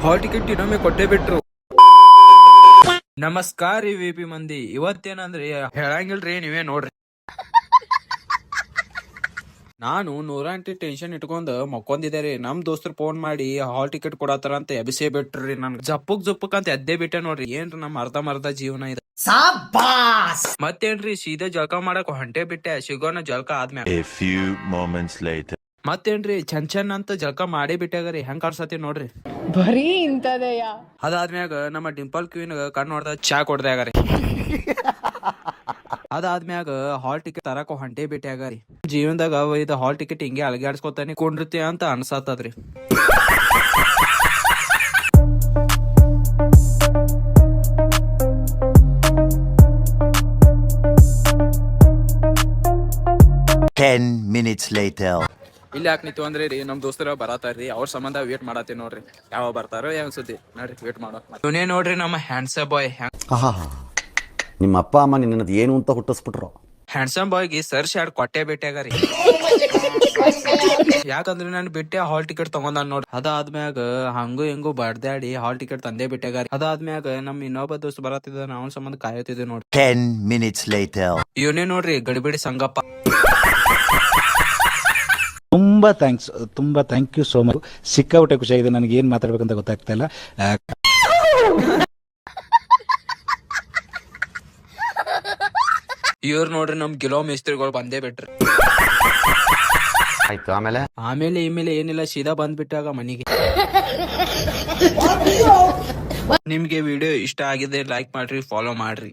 Hall ticket ಇನ್ನೊಮ್ಮೆ ಕೊಟ್ಟೇ ಬಿಟ್ರು. ನಮಸ್ಕಾರ ರೀ ವಿ.ಪಿ ಮಂದಿ. ಇವತ್ತೇನಂದ್ರಿ ಹೇಳಂಗಿಲ್ರಿ, ನೀವೇ ನೋಡ್ರಿ. ನಾನು 108 ಟೆನ್ಷನ್ ಇಟ್ಕೊಂಡ್ ಮಕ್ಕೊಂದಿದ್ದೆ ರೀ. ನಮ್ ದೋಸ್ತರು ಫೋನ್ ಮಾಡಿ ಹಾಲ್ ಟಿಕೆಟ್ ಕೊಡತ್ತಾರ ಅಂತ ಎಬ್ಸೇ ಬಿಟ್ರಿ. ನನ್ ಜಪ್ಪಕ್ ಅಂತ ಎದ್ದೇ ಬಿಟ್ಟೆ ನೋಡ್ರಿ. ಏನ್ರಿ ನಮ್ ಅರ್ಧ ಜೀವನ ಇದೆ. ಮತ್ತೇನ್ರಿ ಸೀದಾ ಜಳಕ ಮಾಡಕ್ ಹೊಂಟೆ ಬಿಟ್ಟೆ. ಸಿಗೋಣ ಜಳಕ ಆದ್ಮ್ಯಾಗ. A few moments later. ಮತ್ತೇನ್ರಿ ಚಂಚನ್ ಅಂತ ಜಳಕ ಮಾಡೇ ಬಿಟ್ಟಾಗರಿ. ಹೆಂಗ್ ಕಾಡ್ಸತಿ ನೋಡ್ರಿ. ಬರೀ ಇಂತದೆಯ. ಅದಾದ್ಮ್ಯಾಗ ನಮ್ಮ ಡಿಂಪಲ್ ಕ್ವೀನ್ ಕಣ್ಣು ನೋಡ್ದ ಚಾ ಕೊಡ್ದಾಗರಿ. ಅದಾದ್ಮ್ಯಾಗ ಹಾಲ್ ಟಿಕೆಟ್ ತರಕ ಹೊಂಟೆ ಬಿಟ್ಟೆ ಆಗರಿ. ಜೀವನದಾಗ ಇದು ಹಾಲ್ ಟಿಕೆಟ್ ಹಿಂಗೆ ಅಲಗಾಡ್ಸ್ಕೊತಾನೆ ಕೊಂಡಿರ್ತಿ ಅಂತ ಅನ್ಸತ್ತದ್ರಿ. Minutes later. ಇಲ್ಲಿ ಯಾಕೆ ನಿಂತು ಅಂದ್ರೆ ರೀ, ನಮ್ ದೋಸ್ತರ ಬರತಾರ್ರಿ. ಅವ್ರ ಸಂಬಂಧ ವೇಟ್ ಮಾಡತ್ತೆ ನೋಡ್ರಿ. ಯಾವ ಬರ್ತಾರೋ ಹೆಂಗ್ ಸುದ್ದಿ ನೋಡ್ರಿ, ವೇಟ್ ಮಾಡೋ. ಇವನೇ ನೋಡ್ರಿ ನಮ್ಮ ಹ್ಯಾಂಡ್ಸಮ್ ಬಾಯ್. ನಿಮ್ಮ ಅಪ್ಪ ಅಮ್ಮ ನಿನ್ನದು ಏನು ಅಂತ ಹುಟ್ಟಿಸ್ಬಿಟ್ರು. ಹ್ಯಾಂಡ್ಸಮ್ ಬಾಯ್ಗೆ ಸರ್ ಶಾಡ್ ಕೊಟ್ಟೆ ಬಿಟ್ಟಾಗರಿ. ಯಾಕಂದ್ರೆ ನಾನು ಬಿಟ್ಟೆ ಹಾಲ್ ಟಿಕೆಟ್ ತಗೊಂಡ್ ನೋಡ್ರಿ. ಅದಾದ್ಮ್ಯಾಗ ಹಂಗು ಹಿಂಗು ಬಡ್ದಾಡಿ ಹಾಲ್ ಟಿಕೆಟ್ ತಂದೆ ಬಿಟ್ಟಾಗಾರಿ. ಅದಾದ್ಮ್ಯಾಗ ನಮ್ ಇನ್ನೊಬ್ಬ ದೋಸ್ತ್ ಬರತ್ತಿದ್ದ, ಅವನ ಸಂಬಂಧ ಕಾಯತ್ತಿದ್ದೆ ನೋಡ್ರಿ. 10 minutes later. ಇವನೇ ನೋಡ್ರಿ ಗಡಿಬಿಡಿ ಸಂಗಪ್ಪ. ತುಂಬಾ ಥ್ಯಾಂಕ್ ಯು ಸೋ ಮಚ್. ಸಿಕ್ಕಾಪಟ್ಟೆ ಖುಷಿಯಾಗಿದೆ. ನನಗೆ ಏನ್ ಮಾತಾಡ್ಬೇಕಂತ ಗೊತ್ತಾಗ್ತಾ ಇಲ್ಲ. ಇವ್ರು ನೋಡ್ರಿ ನಮ್ ಗಿಲೋ ಮೇಸ್ತ್ರಿಗಳು ಬಂದೇ ಬಿಟ್ರಿ. ಆಯ್ತು, ಆಮೇಲೆ ಏನಿಲ್ಲ, ಸೀದಾ ಬಂದ್ಬಿಟ್ಟಾಗ ಮನೆಗೆ. ನಿಮ್ಗೆ ವಿಡಿಯೋ ಇಷ್ಟ ಆಗಿದೆ ಲೈಕ್ ಮಾಡ್ರಿ, ಫಾಲೋ ಮಾಡ್ರಿ.